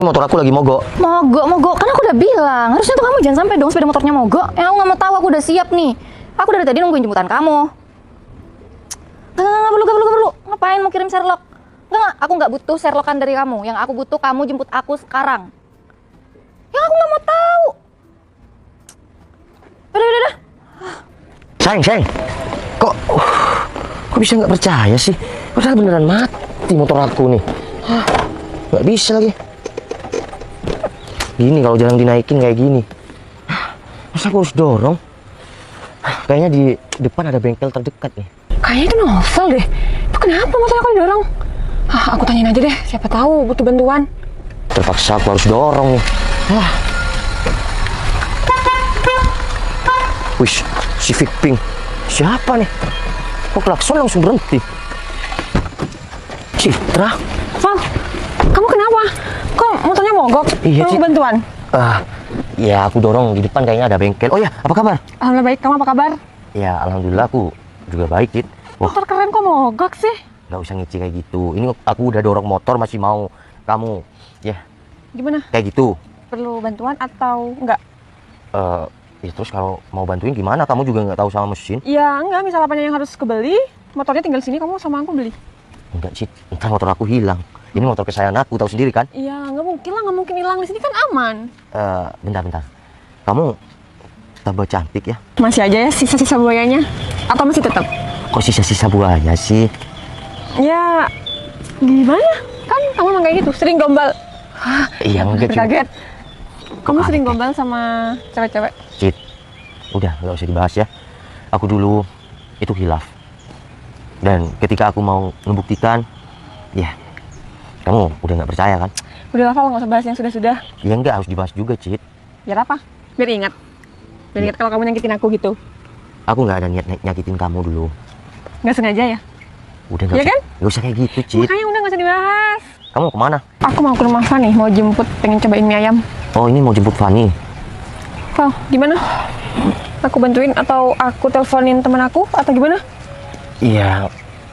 Motor aku lagi mogok. Mogok. Kan aku udah bilang, harusnya tuh kamu jangan sampai dong sepeda motornya mogok. Aku nggak mau tahu, aku udah siap nih. Aku dari tadi nungguin jemputan kamu. Nggak perlu. Ngapain mau kirim Sherlock? Nggak, aku nggak butuh Sherlockan dari kamu. Yang aku butuh kamu jemput aku sekarang. Yang aku nggak mau tahu. Udah. Sayang. Kok bisa nggak percaya sih? Padahal beneran mati motor aku nih. Nggak bisa lagi. Gini kalau jarang dinaikin kayak gini. Masa aku harus dorong? Kayaknya di depan ada bengkel terdekat nih. Kayaknya itu novel deh. Itu kenapa motor aku didorong? Aku tanyain aja deh, siapa tahu butuh bantuan. Terpaksa aku harus dorong nih. Wih, Civic Pink. Siapa nih? Kok klakson langsung berhenti? Citra? Val, kamu kenapa? Kok motornya mogok? Iya, perlu bantuan? Ya aku dorong di depan kayaknya ada bengkel. Oh ya, apa kabar? Alhamdulillah baik, kamu apa kabar? Ya, alhamdulillah aku juga baik, Cit. Motor keren kok mogok sih? Nggak usah ngeci kayak gitu. Ini aku udah dorong motor masih mau kamu. Ya, Gimana? kayak gitu. Perlu bantuan atau enggak? Ya terus kalau mau bantuin gimana? Kamu juga nggak tahu sama mesin? Ya enggak, misal apanya yang harus kebeli, motornya tinggal sini, kamu sama aku beli. Enggak, Cit. Ntar motor aku hilang. Ini motor kesayangan aku, tahu sendiri kan? Iya, nggak mungkin lah, nggak mungkin hilang di sini kan aman. Bentar. Kamu tambah cantik ya? Masih aja ya sisa-sisa buayanya? Atau masih tetap? Kok sisa-sisa buaya sih? Ya, gimana? Kan kamu emang kayak gitu, sering gombal. Iya, enggak cuma. Kaget. Kamu Kok sering aneh? gombal sama cewek-cewek? Cit, udah nggak usah dibahas ya. Aku dulu itu hilaf. Dan ketika aku mau membuktikan, ya kamu udah nggak percaya kan? Udah hafal, nggak usah bahas yang sudah-sudah. Ya enggak, harus dibahas juga, Cit. Biar apa? Biar ingat. Biar ingat kalau kamu nyakitin aku gitu. Aku nggak ada niat nyakitin kamu dulu. Nggak sengaja ya? Udah nggak Iya usah, kan? nggak usah kayak gitu, Cit. Makanya udah nggak usah dibahas. Kamu kemana? Aku mau ke rumah Fanny, mau jemput, pengen cobain mie ayam. Oh, ini mau jemput Fanny. Val, gimana? Aku bantuin atau aku teleponin teman aku atau gimana? Iya,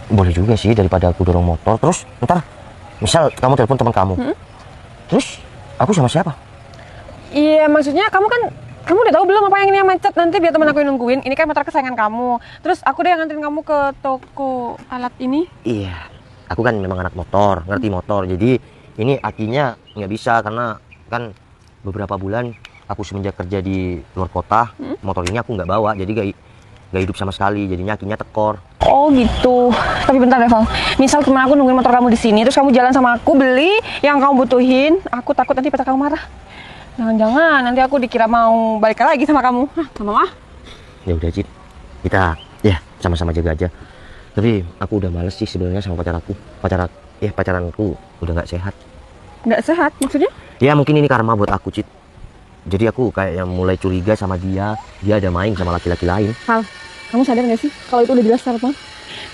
boleh juga sih daripada aku dorong motor. Terus ntar, misal kamu telepon teman kamu. Terus aku sama siapa? Iya, maksudnya kamu udah tahu belum apa yang ini yang macet? Nanti biar teman aku yang nungguin. Ini kan motor kesayangan kamu. Terus aku deh yang nganterin kamu ke toko alat ini. Iya, aku kan memang anak motor, ngerti motor. Jadi ini akinya nggak bisa karena kan beberapa bulan aku semenjak kerja di luar kota, motor ini aku nggak bawa, jadi gak hidup sama sekali. Jadinya akinya tekor. Oh gitu. Tapi bentar deh, Val. Misal teman aku nungguin motor kamu di sini, terus kamu jalan sama aku beli yang kamu butuhin. Aku takut nanti pacar kamu marah. Jangan-jangan nanti aku dikira mau balik lagi sama kamu. Nggak mau ah. Ya udah, Cit, kita ya sama-sama jaga aja. Tapi aku udah males sih sebenarnya sama pacar aku. Pacaranku udah nggak sehat. Nggak sehat maksudnya? Ya mungkin ini karma buat aku, Cit. Jadi aku kayak yang mulai curiga sama dia ada main sama laki-laki lain. Val, kamu sadar nggak sih kalau itu udah jelas karma?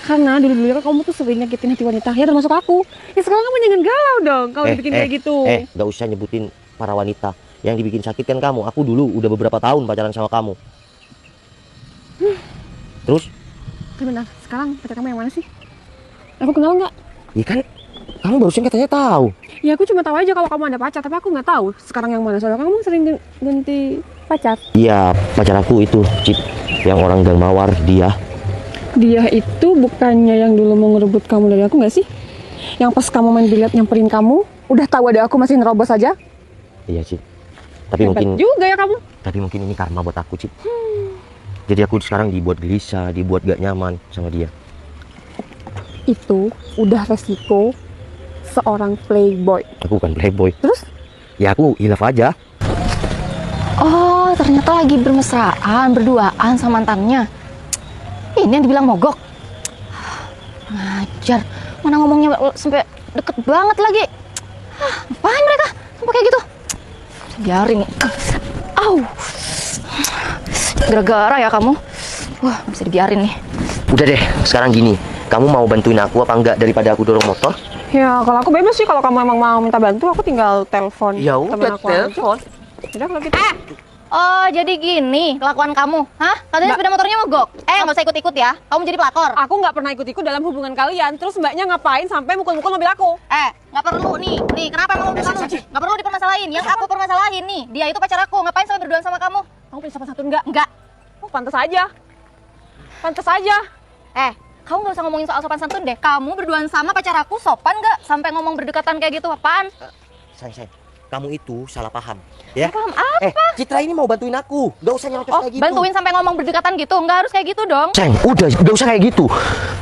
Karena dulu-dulu kamu tuh sering nyakitin hati wanita, ya termasuk aku. Ya sekarang kamu jangan galau dong kalau dibikin kayak gitu. Nggak usah nyebutin para wanita. Yang dibikin sakit kan kamu. Aku dulu udah beberapa tahun pacaran sama kamu. Terus? Bentar, sekarang pacar kamu yang mana sih? Aku kenal nggak? Ya kan, kamu barusan katanya tahu. Ya aku cuma tahu aja kalau kamu ada pacar, tapi aku nggak tahu sekarang yang mana. Soalnya kamu sering ganti pacar. Iya, pacar aku itu, Cip. Yang orang Gang Mawar, dia. Dia itu bukannya yang dulu mau ngerebut kamu dari aku nggak sih? Yang pas kamu main biliar nyamperin kamu, udah tahu ada aku masih nerobos aja? Iya, Cip. Tapi Hebat mungkin juga ya kamu. Tapi mungkin ini karma buat aku, Cip. Jadi aku sekarang dibuat gelisah, dibuat gak nyaman sama dia. Itu udah resiko seorang playboy. Aku bukan playboy. Terus? Ya aku hilaf aja. Oh, ternyata lagi bermesraan, berduaan sama mantannya. Ini yang dibilang mogok. Ngajar, mana ngomongnya sampai deket banget lagi. Ngapain mereka sampai kayak gitu? Biarin nih. Au. Gara-gara ya kamu. Wah, nggak bisa dibiarin nih. Udah deh, sekarang gini. Kamu mau bantuin aku apa enggak daripada aku dorong motor? Ya kalau aku bebas sih, kalau kamu emang mau minta bantu, aku tinggal telepon. Ya temen udah, aku aja. telepon. Udah kalau gitu. Oh, jadi gini kelakuan kamu? Hah? Katanya Mbak. sepeda motornya mogok. Nggak usah ikut-ikut ya. Kamu jadi pelakor. Aku nggak pernah ikut-ikut dalam hubungan kalian. Terus mbaknya ngapain sampai mukul-mukul mobil aku? Nggak perlu nih. Nih, kenapa emang mobil kamu? Nggak perlu dipermasalahin. Yang aku permasalahin nih, dia itu pacar aku. Ngapain sampai berduaan sama kamu? Kamu punya sopan santun nggak? Enggak. Oh, pantas aja. Pantas aja. Kamu nggak usah ngomongin soal sopan santun deh. Kamu berduaan sama pacar aku sopan nggak? Sampai ngomong berdekatan kayak gitu, apaan? Sayang, kamu itu salah paham. Ya? Paham apa? Citra ini mau bantuin aku. Gak usah nyerocos Oh, kayak gitu. bantuin sampai ngomong berdekatan gitu? Nggak harus kayak gitu dong. Sayang, udah, gak usah kayak gitu.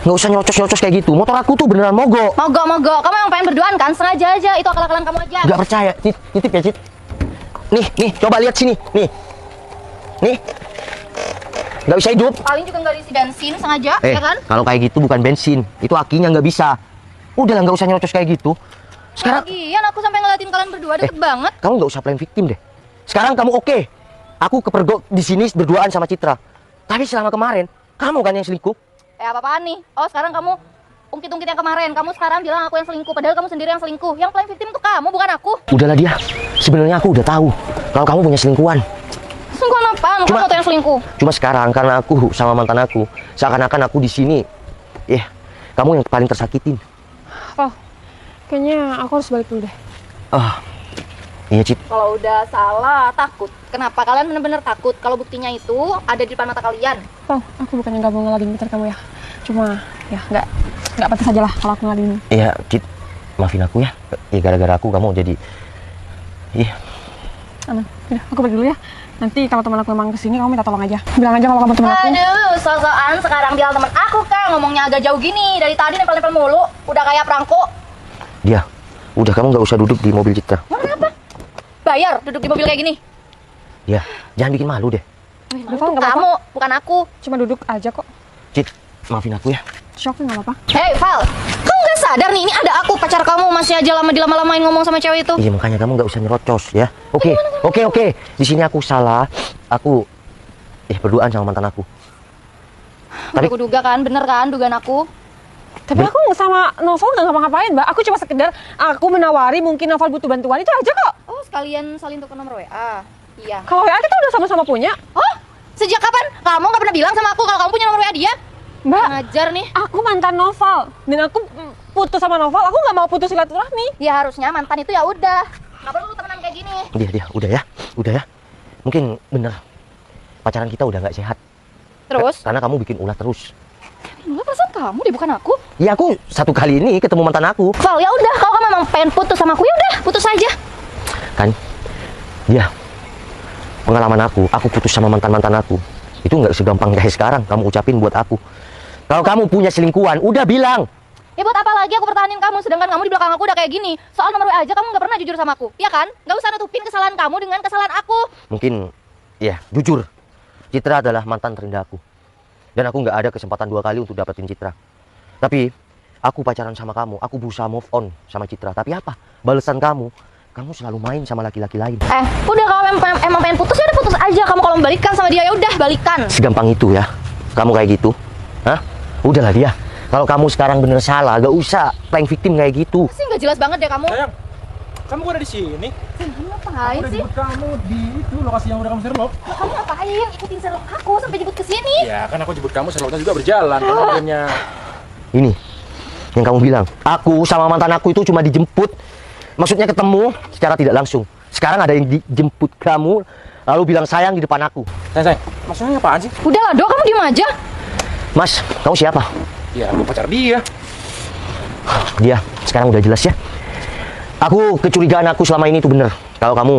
Gak usah nyerocos kayak gitu. Motor aku tuh beneran mogok. Mogok. Kamu yang pengen berduaan kan? Sengaja aja. Itu akal-akalan kamu aja. Gak percaya. Cit, titip ya, Cit. Nih, coba lihat sini. Nih. Gak bisa hidup. Paling juga nggak diisi bensin sengaja, ya kan? Kalau kayak gitu bukan bensin. Itu akinya nggak bisa. Udah lah, gak usah nyerocos kayak gitu. Sekarang, Lagian aku sampai ngeliatin kalian berdua deket banget. kamu nggak usah playing victim deh. Sekarang kamu oke. Aku kepergok di sini berduaan sama Citra. Tapi selama kemarin, kamu kan yang selingkuh. Apa-apaan nih? Oh, sekarang kamu ungkit-ungkit yang kemarin. Kamu sekarang bilang aku yang selingkuh, padahal kamu sendiri yang selingkuh. Yang playing victim itu kamu, bukan aku. Udahlah dia. Sebenarnya aku udah tahu kalau kamu punya selingkuhan. Selingkuhan apaan? Kamu tuh yang selingkuh. Cuma sekarang karena aku sama mantan aku, seakan-akan aku di sini, kamu yang paling tersakitin. Oh, kayaknya aku harus balik dulu deh. Iya, Cip. Kalau udah salah, takut. Kenapa kalian bener-bener takut? Kalau buktinya itu ada di depan mata kalian. Oh, aku bukannya nggak mau ngeladin pacar kamu ya. Cuma ya nggak pantas aja lah kalau aku ngeladin. Iya, Cip. Maafin aku ya. Gara-gara aku kamu jadi. Iya. Aman. Udah, aku pergi dulu ya. Nanti kalau teman aku emang kesini, kamu minta tolong aja. Bilang aja kalau kamu teman aku. Aduh, sosokan sekarang bilang teman aku kan ngomongnya agak jauh gini. Dari tadi nempel-nempel mulu. Udah kayak perangko. Dia. Udah, kamu nggak usah duduk di mobil Citra. Kenapa? Bayar duduk di mobil kayak gini. Ya, jangan bikin malu deh. Udah, Val, nggak apa-apa. Kamu, bukan aku. Cuma duduk aja kok. Cip, maafin aku ya. Shock nggak apa-apa. Hei, Val. Kamu nggak sadar nih, ini ada aku, pacar kamu masih aja lama dilama-lamain ngomong sama cewek itu. Iya, makanya kamu nggak usah nyerocos ya. Oke. Di sini aku salah. Aku berduaan sama mantan aku. Tapi aku duga kan, bener kan dugaan aku. Tapi aku sama Novel nggak ngapa-ngapain, Mbak. Aku cuma sekedar aku menawari mungkin Novel butuh bantuan itu aja kok. Oh, sekalian saling tukar nomor WA. Iya. Kalau WA kita udah sama-sama punya. Oh, sejak kapan? Kamu nggak pernah bilang sama aku kalau kamu punya nomor WA dia? Mbak, Ngajar nih. aku mantan Novel dan aku putus sama Novel. Aku nggak mau putus silaturahmi. Ya harusnya mantan itu ya udah. Nggak perlu temenan kayak gini. Dia, udah ya. Mungkin bener pacaran kita udah nggak sehat. Terus? Karena kamu bikin ulah terus. Enggak, perasaan kamu deh, bukan aku. Ya aku satu kali ini ketemu mantan aku. Val, ya udah, kalau kamu memang pengen putus sama aku ya udah, putus aja. Kan dia pengalaman aku putus sama mantan aku itu nggak segampang kayak sekarang kamu ucapin buat aku. Kalau kamu punya selingkuhan udah bilang. Ya buat apa lagi aku pertahanin kamu, sedangkan kamu di belakang aku udah kayak gini. Soal nomor WA aja kamu nggak pernah jujur sama aku, ya kan? Nggak usah nutupin kesalahan kamu dengan kesalahan aku. Mungkin ya jujur, Citra adalah mantan terindah aku dan aku nggak ada kesempatan 2 kali untuk dapetin Citra. Tapi aku pacaran sama kamu, aku berusaha move on sama Citra, tapi apa balasan kamu selalu main sama laki-laki lain. Udah, kalau emang pengen putus ya udah putus aja. Kamu kalau balikan sama dia ya udah balikan. Segampang itu ya kamu kayak gitu? Hah? Udahlah dia. Kalau kamu sekarang bener salah, gak usah playing victim kayak gitu. Sih nggak jelas banget deh kamu. Sayang, kamu kok ada di sini? Kamu Aku ngapain udah sih? jemput kamu di itu lokasi yang udah kamu Sherlock. Kamu ngapain ikutin Sherlock aku sampai jemput ke sini? Ya kan aku jemput kamu, Sherlocknya juga berjalan. Kamu akhirnya Ini yang kamu bilang, aku sama mantan aku itu cuma dijemput, maksudnya ketemu secara tidak langsung. Sekarang ada yang dijemput kamu, lalu bilang sayang di depan aku. sayang, maksudnya apaan sih? Udahlah, Dok, kamu diem aja. Mas, kamu siapa? Ya aku pacar dia. Dia, sekarang udah jelas ya. Aku kecurigaan aku selama ini itu bener. Kalau kamu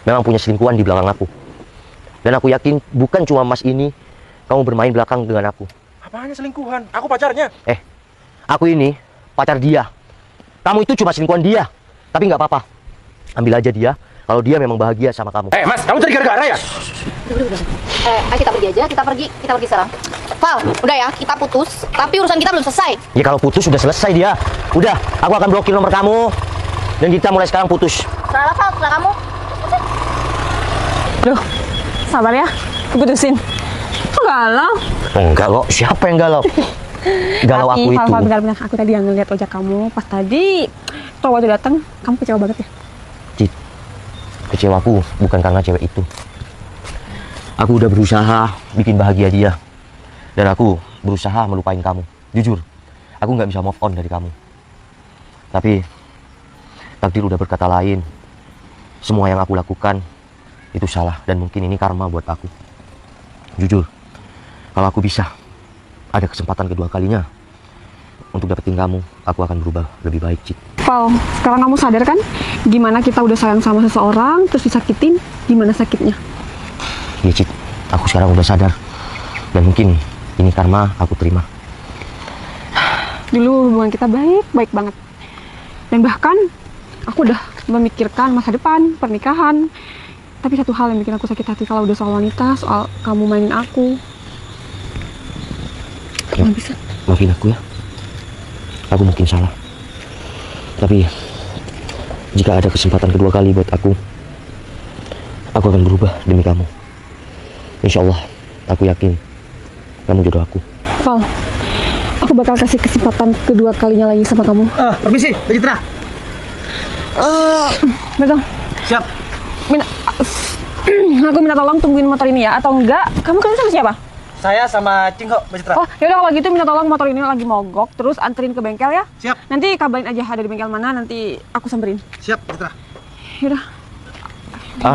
memang punya selingkuhan di belakang aku. Dan aku yakin bukan cuma mas ini, kamu bermain belakang dengan aku. Apanya selingkuhan? Aku pacarnya. Aku ini pacar dia. Kamu itu cuma selingkuhan dia. Tapi nggak apa-apa. Ambil aja dia. Kalau dia memang bahagia sama kamu. Mas, kamu cari gara-gara ya? Ayo kita pergi aja, kita pergi sekarang. Val, udah ya, kita putus. Tapi urusan kita belum selesai. Ya kalau putus sudah selesai dia. Udah, aku akan blokir nomor kamu. Dan kita mulai sekarang putus. Salah, Val, setelah kamu. Duh, sabar ya. Keputusin. Kok galau? Oh, enggak kok, siapa yang galau? Galau aku itu. Val, benar-benar. Aku tadi yang ngeliat wajah kamu. Pas tadi cowok itu datang, kamu kecewa banget ya? Cit, kecewaku bukan karena cewek itu. Aku udah berusaha bikin bahagia dia. Dan aku berusaha melupain kamu. Jujur, aku nggak bisa move on dari kamu. Tapi takdir udah berkata lain. Semua yang aku lakukan itu salah dan mungkin ini karma buat aku. Jujur, kalau aku bisa ada kesempatan kedua kalinya untuk dapetin kamu, aku akan berubah lebih baik, Cid. Val, sekarang kamu sadar kan gimana kita udah sayang sama seseorang terus disakitin, gimana sakitnya? Ya, Cid, aku sekarang udah sadar dan mungkin ini karma, aku terima. Dulu hubungan kita baik banget. Dan bahkan aku udah memikirkan masa depan, pernikahan. Tapi satu hal yang bikin aku sakit hati kalau udah soal wanita, soal kamu mainin aku. Nggak bisa. Maafin aku ya. Aku mungkin salah. Tapi jika ada kesempatan kedua kali buat aku akan berubah demi kamu. Insya Allah, aku yakin kamu jodoh aku. Val, aku bakal kasih kesempatan kedua kalinya lagi sama kamu. Permisi, Mbak Citra. Betul. Siap. Aku minta tolong tungguin motor ini ya, atau enggak? Kamu kalian sama siapa? Saya sama Cingho, Mbak Citra. Oh, yaudah kalau gitu minta tolong motor ini lagi mogok, terus anterin ke bengkel ya. Siap. Nanti kabarin aja ada di bengkel mana, nanti aku samperin. Siap, Mbak Citra. Yaudah.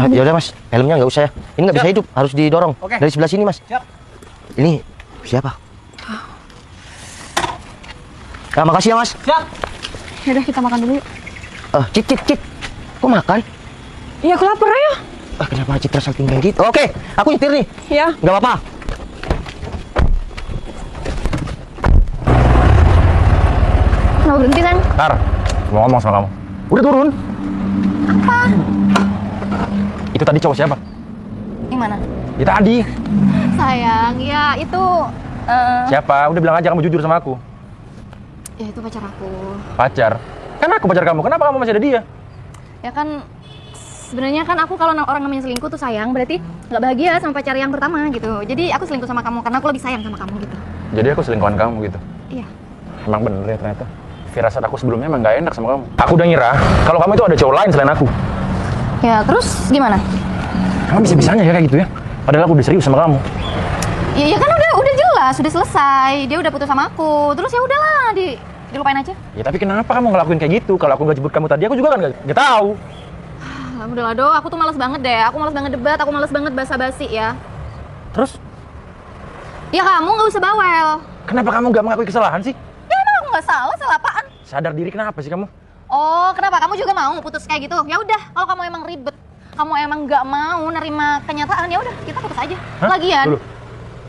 Ya udah Mas, helmnya nggak usah ya. Ini nggak bisa hidup, harus didorong. Oke. Dari sebelah sini Mas. Siap. Ini siapa? Nah, makasih ya Mas. Siap. Yaudah kita makan dulu yuk. Cik. Kok makan? Iya, aku lapar ya. Kenapa Citra salting kayak gitu? Oke, aku nyetir nih. Iya. Nggak apa-apa. Kenapa berhenti, San? Tar, mau ngomong sama kamu. Udah turun. Apa? Itu tadi cowok siapa? Yang mana? Ya tadi. Sayang, ya itu... Siapa? Udah bilang aja kamu jujur sama aku. Ya itu pacar aku. Pacar? Kan aku pacar kamu, kenapa kamu masih ada dia? Ya kan, sebenarnya kan aku kalau orang namanya selingkuh tuh sayang, berarti nggak bahagia sama pacar yang pertama gitu. Jadi aku selingkuh sama kamu karena aku lebih sayang sama kamu gitu. Jadi aku selingkuhan kamu gitu? Iya. Emang bener ya ternyata. Firasat aku sebelumnya emang gak enak sama kamu. Aku udah ngira kalau kamu itu ada cowok lain selain aku. Ya terus gimana? Kamu bisa-bisanya ya kayak gitu ya? Padahal aku udah serius sama kamu. Ya kan udah jelas, sudah selesai. Dia udah putus sama aku. Terus ya udahlah, dilupain aja. Ya tapi kenapa kamu ngelakuin kayak gitu? Kalau aku gak jemput kamu tadi, aku juga kan gak tahu. Udahlah Do, aku tuh malas banget deh. Aku malas banget debat, aku malas banget basa-basi ya. Terus? Ya kamu nggak usah bawel. Kenapa kamu gak mengakui kesalahan sih? Ya emang aku nggak salah, salah apaan? Sadar diri kenapa sih kamu? Oh, kenapa? Kamu juga mau putus kayak gitu? Ya udah, kalau kamu emang ribet, kamu emang nggak mau nerima kenyataan, ya udah kita putus aja. Hah? Lagian, Dulu.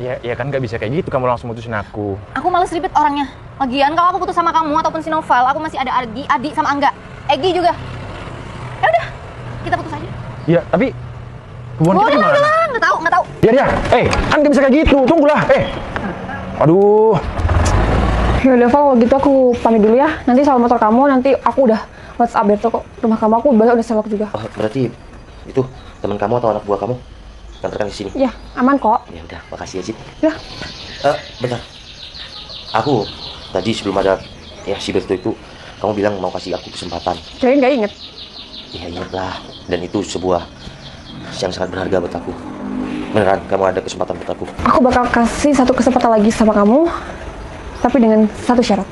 Ya kan gak bisa kayak gitu, kamu langsung mutusin aku. aku males ribet orangnya. Lagian kalau aku putus sama kamu ataupun si Noval, aku masih ada Adi sama Angga, Egi juga. Ya udah, kita putus aja. Ya, tapi hubungan kita gimana? Udah, nggak tahu. Ya, kan gak bisa kayak gitu, tunggulah, Aduh. Yaudah Val, kalau gitu aku pamit dulu ya. Nanti soal motor kamu, nanti aku udah WhatsApp Berto kok. Rumah kamu aku udah selok juga. Oh, berarti itu teman kamu atau anak buah kamu nganterkan di sini? Iya, aman kok. Ya udah, makasih ya Cid. Ya. Bentar. Aku tadi sebelum ada si Berto itu, kamu bilang mau kasih aku kesempatan. Jadi nggak inget. Ya ingatlah, dan itu sebuah yang sangat berharga buat aku. Beneran, kamu ada kesempatan buat aku. Aku bakal kasih satu kesempatan lagi sama kamu, tapi dengan satu syarat.